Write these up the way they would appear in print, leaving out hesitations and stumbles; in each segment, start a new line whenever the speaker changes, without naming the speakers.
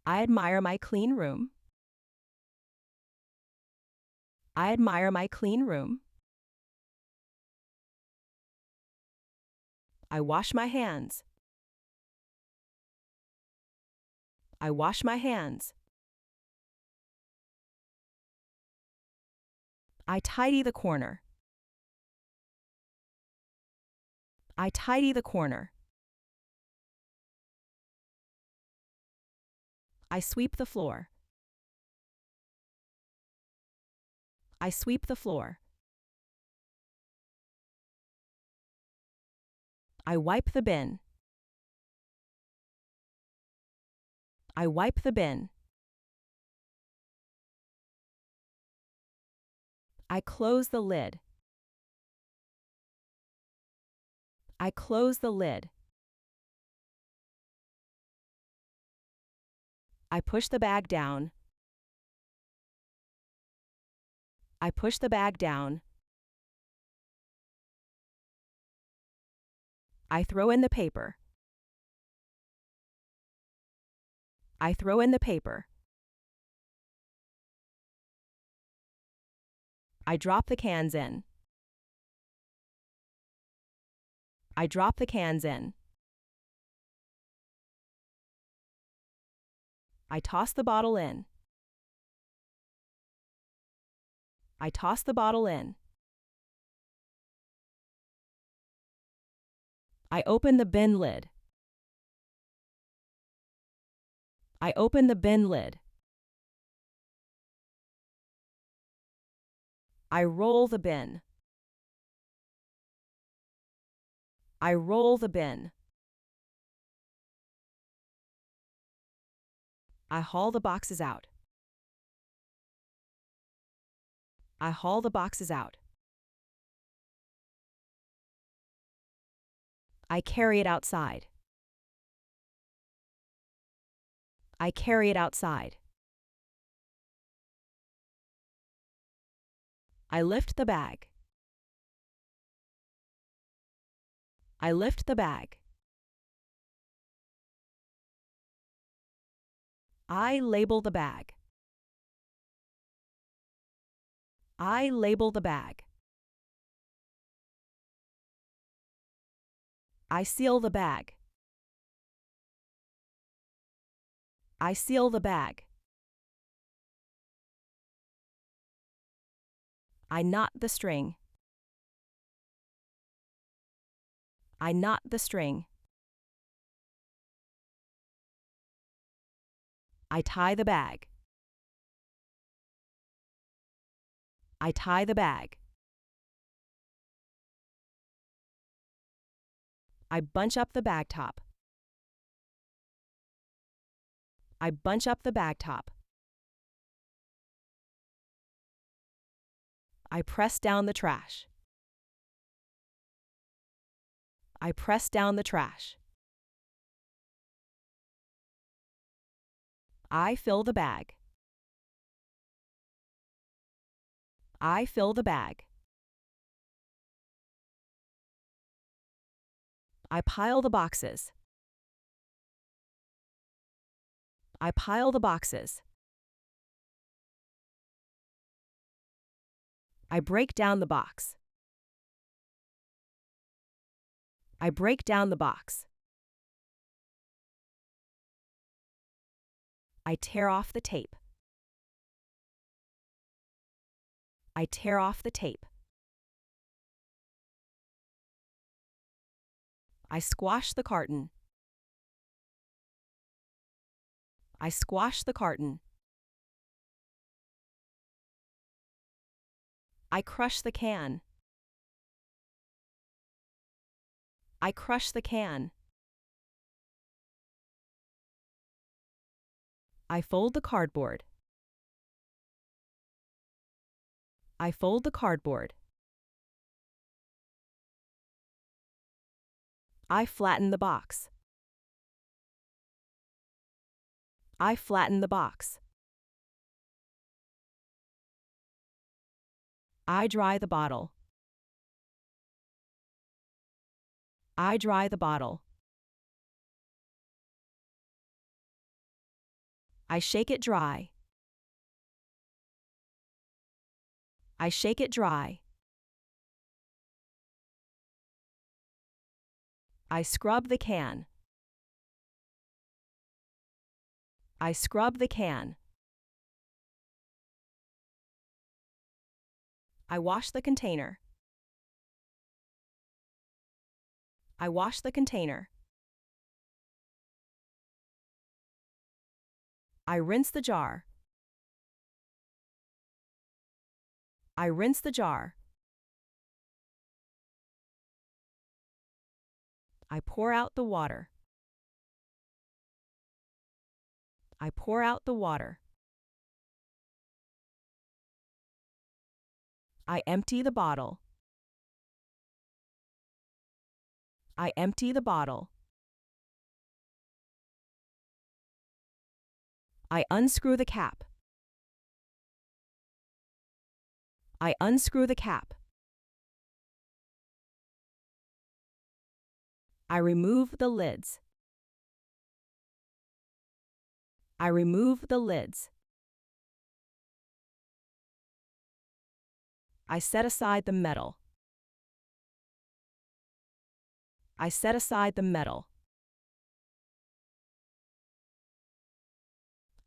I admire my clean room. I admire my clean room. I wash my hands. I wash my hands. I tidy the corner. I tidy the corner. I sweep the floor. I sweep the floor. I wipe the bin. I wipe the bin. I close the lid. I close the lid. I push the bag down. I push the bag down. I throw in the paper. I throw in the paper. I drop the cans in. I drop the cans in. I toss the bottle in. I toss the bottle in. I open the bin lid. I open the bin lid. I roll the bin. I roll the bin. I haul the boxes out. I haul the boxes out. I carry it outside. I carry it outside. I lift the bag. I lift the bag. I label the bag. I label the bag. I seal the bag. I seal the bag. I knot the string. I knot the string. I tie the bag. I tie the bag. I bunch up the bag top. I bunch up the bag top. I press down the trash. I press down the trash. I fill the bag. I fill the bag. I pile the boxes. I pile the boxes. I break down the box. I break down the box. I tear off the tape. I tear off the tape. I squash the carton. I squash the carton. I crush the can. I crush the can. I fold the cardboard. I fold the cardboard. I flatten the box. I flatten the box. I dry the bottle. I dry the bottle. I shake it dry. I shake it dry. I scrub the can. I scrub the can. I wash the container. I wash the container. I rinse the jar. I rinse the jar. I pour out the water. I pour out the water. I empty the bottle. I empty the bottle. I unscrew the cap. I unscrew the cap. I remove the lids. I remove the lids. I set aside the metal. I set aside the metal.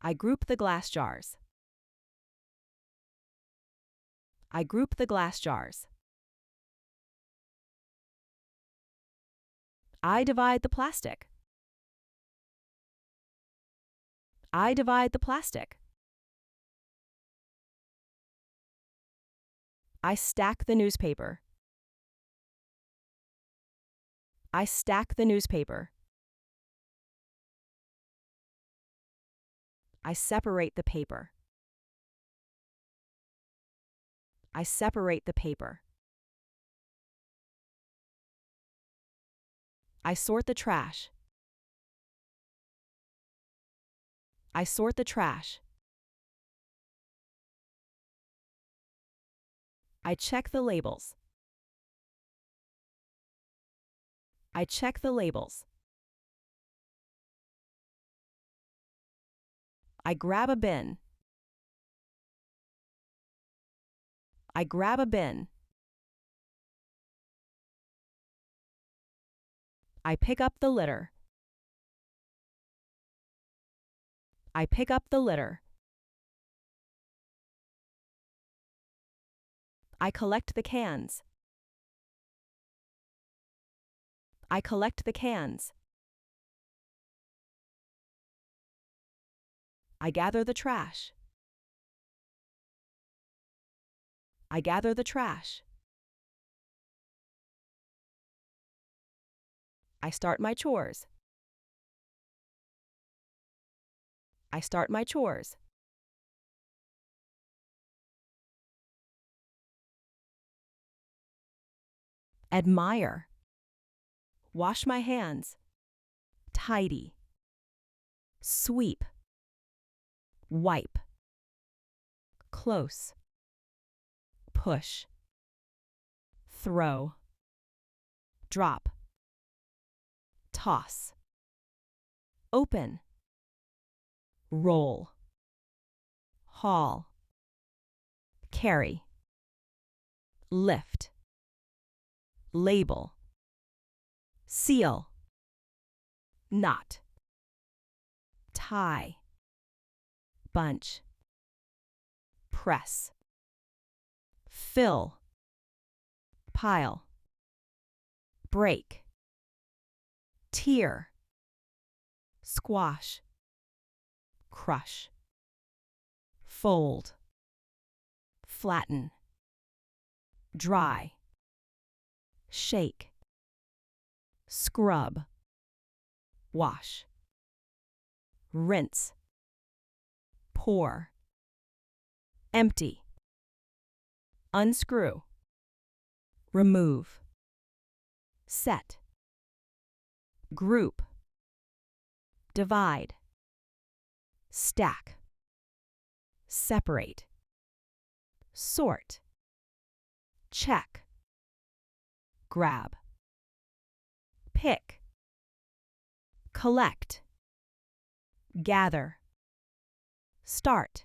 I group the glass jars. I group the glass jars. I divide the plastic. I divide the plastic. I stack the newspaper. I stack the newspaper. I separate the paper. I separate the paper. I sort the trash. I sort the trash. I check the labels. I check the labels. I grab a bin. I grab a bin. I pick up the litter. I pick up the litter. I collect the cans. I collect the cans. I gather the trash. I gather the trash. I start my chores. I start my chores. Admire. Wash my hands. Tidy. Sweep. Wipe. Close. Push. Throw. Drop. Toss. Open. Roll. Haul. Carry. Lift. Label. Seal. Knot. Tie. Bunch. Press. Fill. Pile. Break. Tear. Squash. Crush. Fold. Flatten. Dry. Shake. Scrub. Wash. Rinse. Pour. Empty. Unscrew. Remove. Set. Group. Divide. Stack. Separate. Sort. Check. Grab. Pick. Collect. Gather. start.